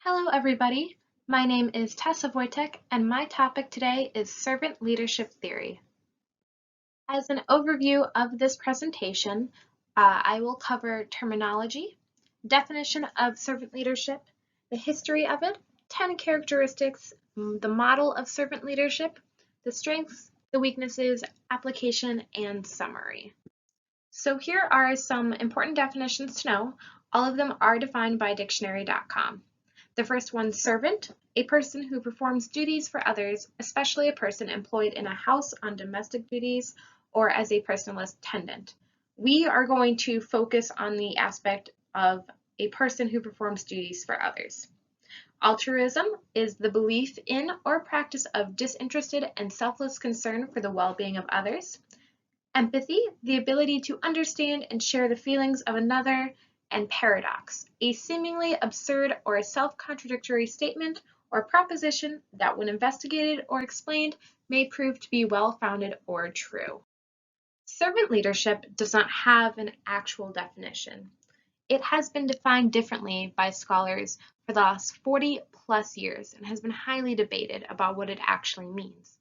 Hello, everybody. My name is Tessa Vojtik, and my topic today is servant leadership theory. As an overview of this presentation, I will cover terminology, definition of servant leadership, the history of it, 10 characteristics, the model of servant leadership, the strengths, the weaknesses, application, and summary. So here are some important definitions to know. All of them are defined by dictionary.com. The first one, servant, a person who performs duties for others, especially a person employed in a house on domestic duties or as a personal attendant. We are going to focus on the aspect of a person who performs duties for others. Altruism is the belief in or practice of disinterested and selfless concern for the well-being of others. Empathy, the ability to understand and share the feelings of another, and paradox, a seemingly absurd or a self-contradictory statement or proposition that when investigated or explained may prove to be well-founded or true. Servant leadership does not have an actual definition. It has been defined differently by scholars for the last 40 plus years and has been highly debated about what it actually means.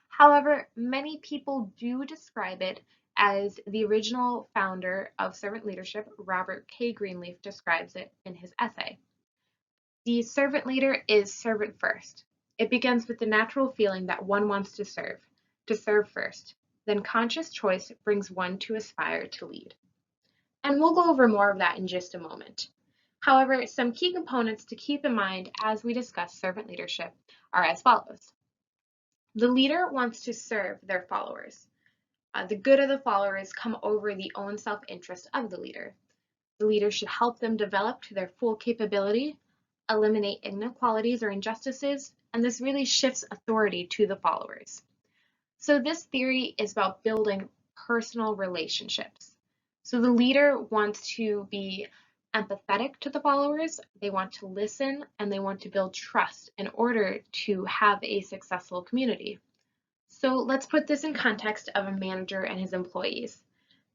However, many people do describe it as the original founder of servant leadership, Robert K. Greenleaf, describes it in his essay. The servant leader is servant first. It begins with the natural feeling that one wants to serve first. Then conscious choice brings one to aspire to lead. And we'll go over more of that in just a moment. However, some key components to keep in mind as we discuss servant leadership are as follows. The leader wants to serve their followers. The good of the followers come over the own self-interest of the leader. The leader should help them develop to their full capability, eliminate inequalities or injustices, and this really shifts authority to the followers. So this theory is about building personal relationships. So the leader wants to be empathetic to the followers, they want to listen, and they want to build trust in order to have a successful community. So let's put this in context of a manager and his employees.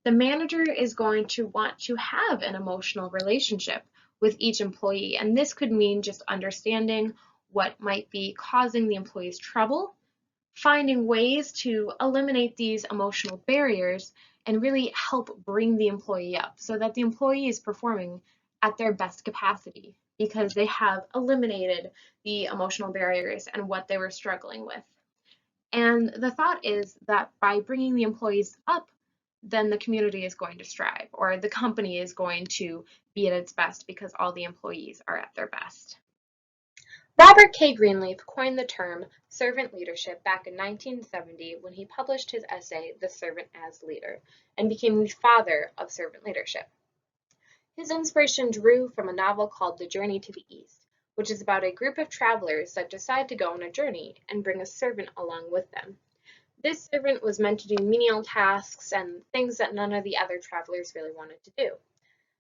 The manager is going to want to have an emotional relationship with each employee, and this could mean just understanding what might be causing the employees trouble, finding ways to eliminate these emotional barriers, and really help bring the employee up so that the employee is performing at their best capacity because they have eliminated the emotional barriers and what they were struggling with. And the thought is that by bringing the employees up, then the community is going to strive, or the company is going to be at its best because all the employees are at their best. Robert K. Greenleaf coined the term servant leadership back in 1970 when he published his essay, The Servant as Leader, and became the father of servant leadership. His inspiration drew from a novel called The Journey to the East, which is about a group of travelers that decide to go on a journey and bring a servant along with them. This servant was meant to do menial tasks and things that none of the other travelers really wanted to do.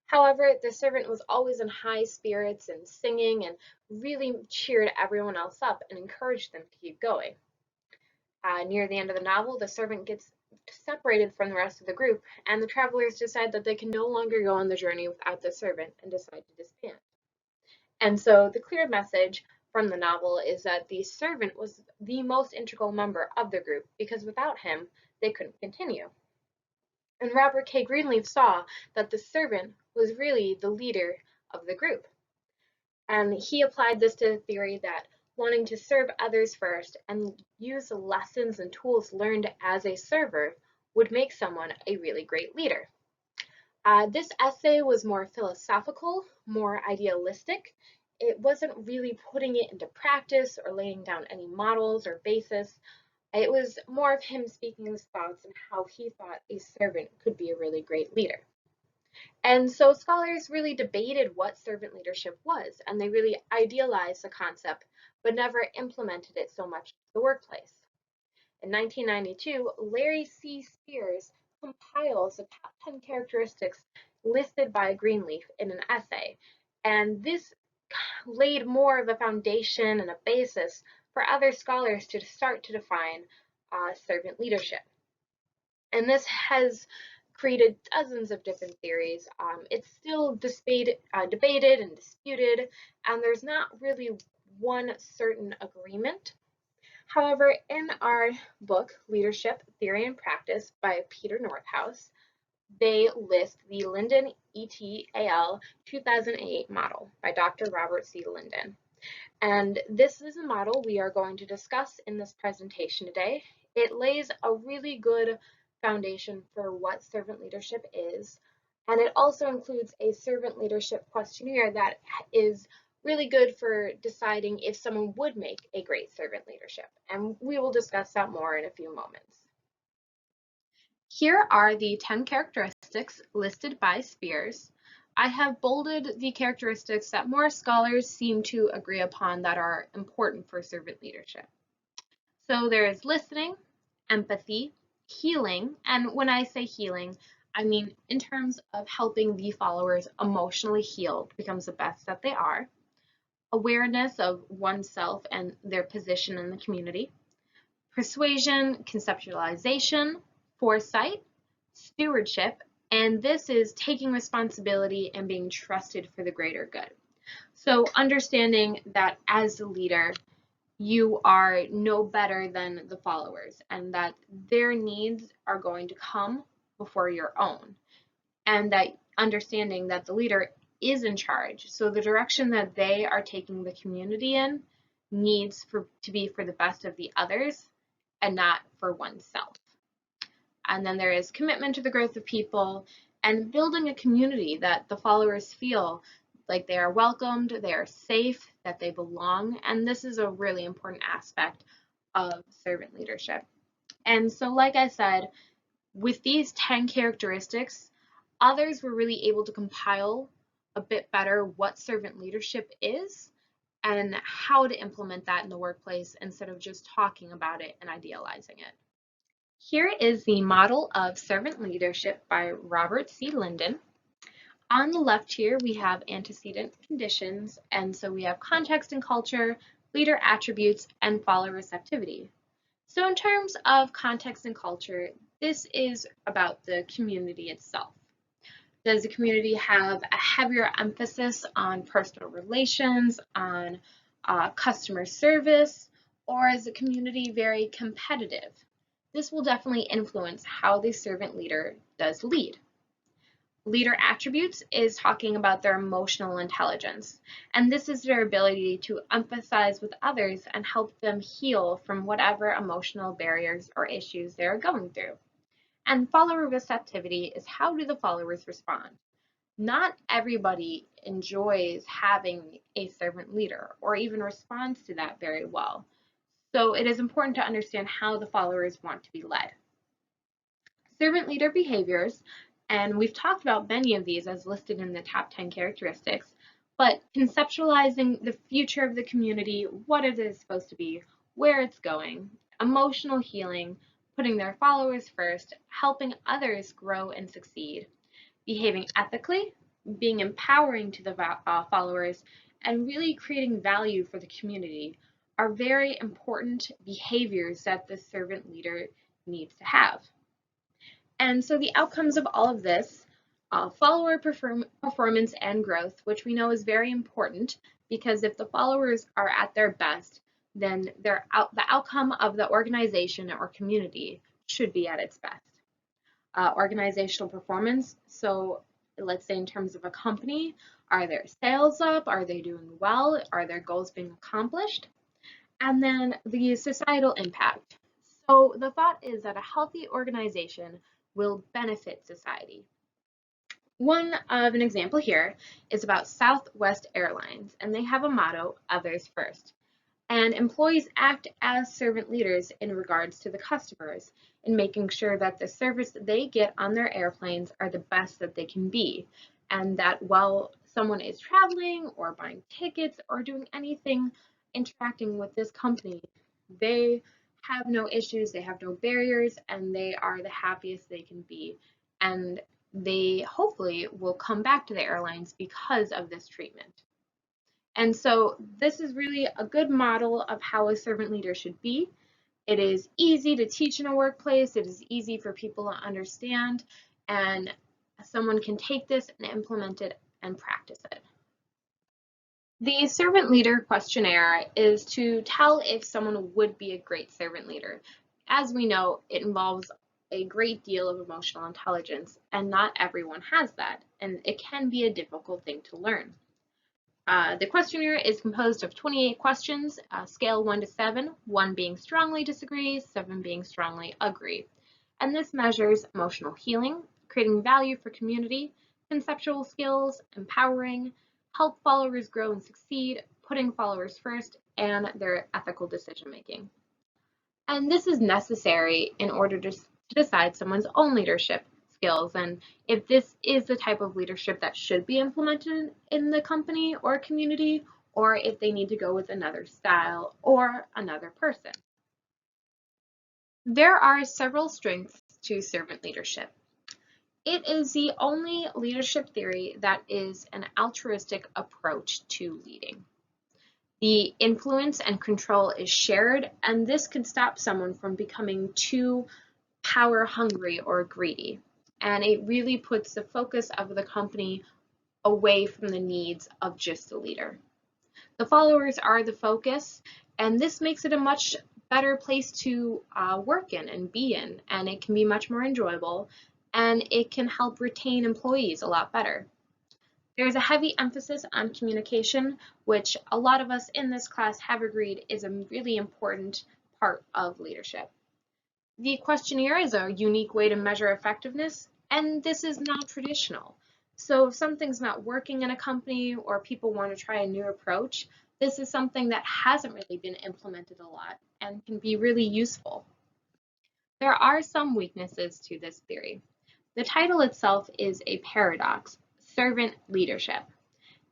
However, the servant was always in high spirits and singing and really cheered everyone else up and encouraged them to keep going. Near the end of the novel, the servant gets separated from the rest of the group, and the travelers decide that they can no longer go on the journey without the servant and decide to disband. And so the clear message from the novel is that the servant was the most integral member of the group because without him, they couldn't continue. And Robert K. Greenleaf saw that the servant was really the leader of the group. And he applied this to the theory that wanting to serve others first and use the lessons and tools learned as a server would make someone a really great leader. This essay was more philosophical, more idealistic. It wasn't really putting it into practice or laying down any models or basis. It was more of him speaking his thoughts and how he thought a servant could be a really great leader. And so scholars really debated what servant leadership was, and they really idealized the concept, but never implemented it so much in the workplace. In 1992, Larry C. Spears compiles the top 10 characteristics listed by Greenleaf in an essay, and this laid more of a foundation and a basis for other scholars to start to define servant leadership. And this has created dozens of different theories. It's still debated and disputed, and there's not really one certain agreement. However, in our book, Leadership, Theory and Practice by Peter Northouse, they list the Linden ETAL 2008 model by Dr. Robert C. Linden. And this is a model we are going to discuss in this presentation today. It lays a really good foundation for what servant leadership is, and it also includes a servant leadership questionnaire that is really good for deciding if someone would make a great servant leadership, and we will discuss that more in a few moments. Here are the 10 characteristics listed by Spears. I have bolded the characteristics that more scholars seem to agree upon that are important for servant leadership. So there is listening, empathy, healing, and when I say healing, I mean in terms of helping the followers emotionally heal to become the best that they are, awareness of oneself and their position in the community, persuasion, conceptualization, foresight, stewardship, and this is taking responsibility and being trusted for the greater good. So understanding that as a leader, you are no better than the followers and that their needs are going to come before your own, and that understanding that the leader is in charge. So the direction that they are taking the community in needs to be for the best of the others and not for oneself. And then there is commitment to the growth of people and building a community that the followers feel like they are welcomed, they are safe, that they belong. And this is a really important aspect of servant leadership. And so, like I said, with these 10 characteristics, others were really able to compile a bit better what servant leadership is and how to implement that in the workplace instead of just talking about it and idealizing it. Here is the model of servant leadership by Robert C. Linden. On the left here, we have antecedent conditions, and so we have context and culture, leader attributes, and follower receptivity. So in terms of context and culture, this is about the community itself. Does the community have a heavier emphasis on personal relations, on customer service, or is the community very competitive? This will definitely influence how the servant leader does lead. Leader attributes is talking about their emotional intelligence, and this is their ability to empathize with others and help them heal from whatever emotional barriers or issues they're going through. And follower receptivity is how do the followers respond? Not everybody enjoys having a servant leader or even responds to that very well. So it is important to understand how the followers want to be led. Servant leader behaviors, and we've talked about many of these as listed in the top 10 characteristics, but conceptualizing the future of the community, what it is supposed to be, where it's going, emotional healing, putting their followers first, helping others grow and succeed, behaving ethically, being empowering to the followers, and really creating value for the community are very important behaviors that the servant leader needs to have. And so the outcomes of all of this, follower performance and growth, which we know is very important because if the followers are at their best, then the outcome of the organization or community should be at its best. Organizational performance, so let's say in terms of a company, are their sales up? Are they doing well? Are their goals being accomplished? And then the societal impact. So the thought is that a healthy organization will benefit society. One of an example here is about Southwest Airlines, and they have a motto, others first. And employees act as servant leaders in regards to the customers in making sure that the service that they get on their airplanes are the best that they can be, and that while someone is traveling or buying tickets or doing anything interacting with this company, they have no issues, they have no barriers, and they are the happiest they can be. And they hopefully will come back to the airlines because of this treatment. And so this is really a good model of how a servant leader should be. It is easy to teach in a workplace. It is easy for people to understand. and someone can take this and implement it and practice it. The servant leader questionnaire is to tell if someone would be a great servant leader. As we know, it involves a great deal of emotional intelligence, and not everyone has that, and it can be a difficult thing to learn. The questionnaire is composed of 28 questions, scale 1 to 7, 1 being strongly disagree, 7 being strongly agree. And this measures emotional healing, creating value for community, conceptual skills, empowering, help followers grow and succeed, putting followers first, and their ethical decision making. And this is necessary in order to decide someone's own leadership skills and if this is the type of leadership that should be implemented in the company or community, or if they need to go with another style or another person. There are several strengths to servant leadership. It is the only leadership theory that is an altruistic approach to leading. The influence and control is shared, and this can stop someone from becoming too power hungry or greedy. And it really puts the focus of the company away from the needs of just the leader. The followers are the focus, and this makes it a much better place to work in and be in, and it can be much more enjoyable, and it can help retain employees a lot better. There's a heavy emphasis on communication, which a lot of us in this class have agreed is a really important part of leadership. The questionnaire is a unique way to measure effectiveness, and this is not traditional. So if something's not working in a company or people want to try a new approach, this is something that hasn't really been implemented a lot and can be really useful. There are some weaknesses to this theory. The title itself is a paradox, servant leadership.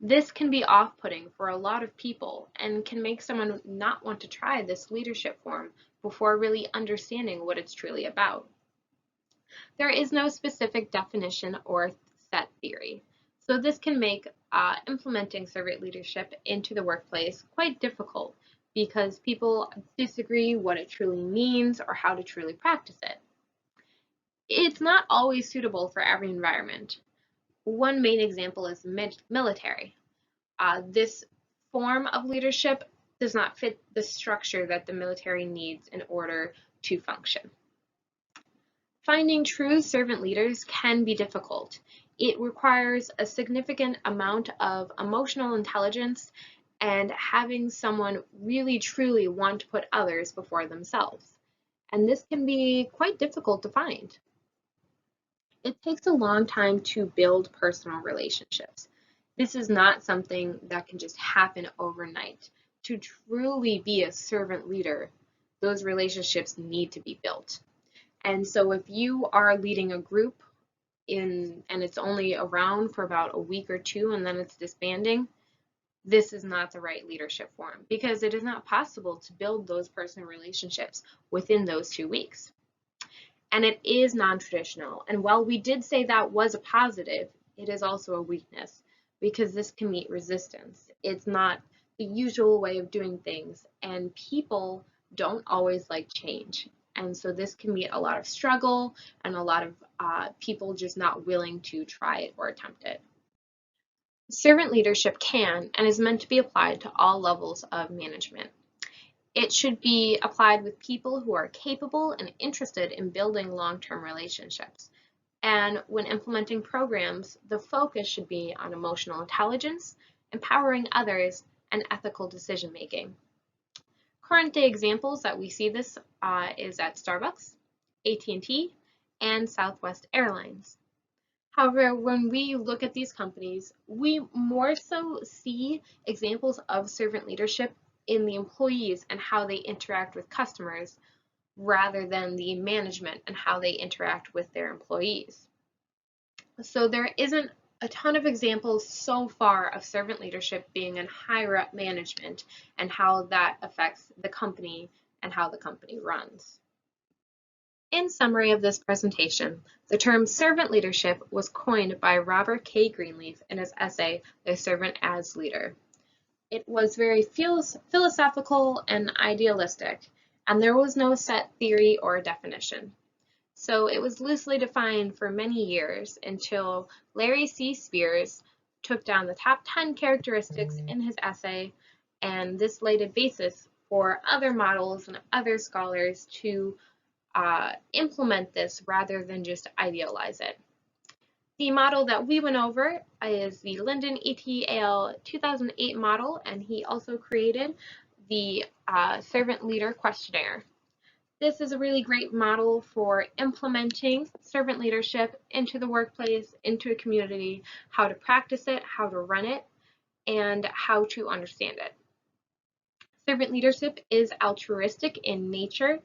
This can be off-putting for a lot of people and can make someone not want to try this leadership form before really understanding what it's truly about. There is no specific definition or set theory, so this can make implementing servant leadership into the workplace quite difficult because people disagree what it truly means or how to truly practice it. It's not always suitable for every environment. One main example is military. This form of leadership does not fit the structure that the military needs in order to function. Finding true servant leaders can be difficult. It requires a significant amount of emotional intelligence and having someone really truly want to put others before themselves. And this can be quite difficult to find. It takes a long time to build personal relationships. This is not something that can just happen overnight. To truly be a servant leader, those relationships need to be built. And so if you are leading a group and it's only around for about a week or two and then it's disbanding, this is not the right leadership form because it is not possible to build those personal relationships within those 2 weeks. And it is non-traditional. And while we did say that was a positive, it is also a weakness because this can meet resistance. It's not the usual way of doing things, and people don't always like change. And so this can meet a lot of struggle and a lot of people just not willing to try it or attempt it. Servant leadership can and is meant to be applied to all levels of management. It should be applied with people who are capable and interested in building long-term relationships. And when implementing programs, the focus should be on emotional intelligence, empowering others, and ethical decision-making. Current day examples that we see this is at Starbucks, AT&T, and Southwest Airlines. However, when we look at these companies, we more so see examples of servant leadership in the employees and how they interact with customers rather than the management and how they interact with their employees. So there isn't a ton of examples so far of servant leadership being in higher up management and how that affects the company and how the company runs. In summary of this presentation, the term servant leadership was coined by Robert K. Greenleaf in his essay, The Servant as Leader. It was very philosophical and idealistic, and there was no set theory or definition. So it was loosely defined for many years until Larry C. Spears took down the top 10 characteristics in his essay, and this laid a basis for other models and other scholars to implement this rather than just idealize it. The model that we went over is the Linden ETAL 2008 model, and he also created the Servant Leader Questionnaire. This is a really great model for implementing servant leadership into the workplace, into a community, how to practice it, how to run it, and how to understand it. Servant leadership is altruistic in nature.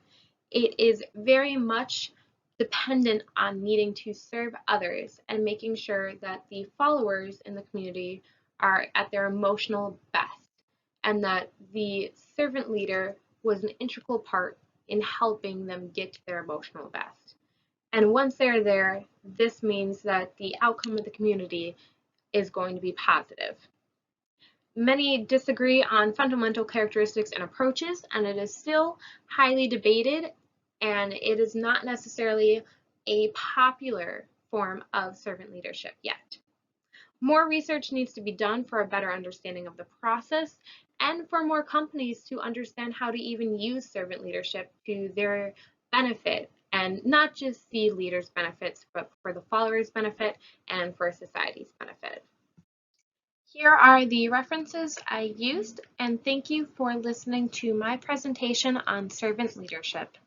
It is very much dependent on needing to serve others and making sure that the followers in the community are at their emotional best, and that the servant leader was an integral part in helping them get to their emotional best. And once they're there, this means that the outcome of the community is going to be positive. Many disagree on fundamental characteristics and approaches, and it is still highly debated, and it is not necessarily a popular form of servant leadership yet. More research needs to be done for a better understanding of the process and for more companies to understand how to even use servant leadership to their benefit, and not just the leaders' benefits, but for the followers' benefit and for society's benefit. Here are the references I used, and thank you for listening to my presentation on servant leadership.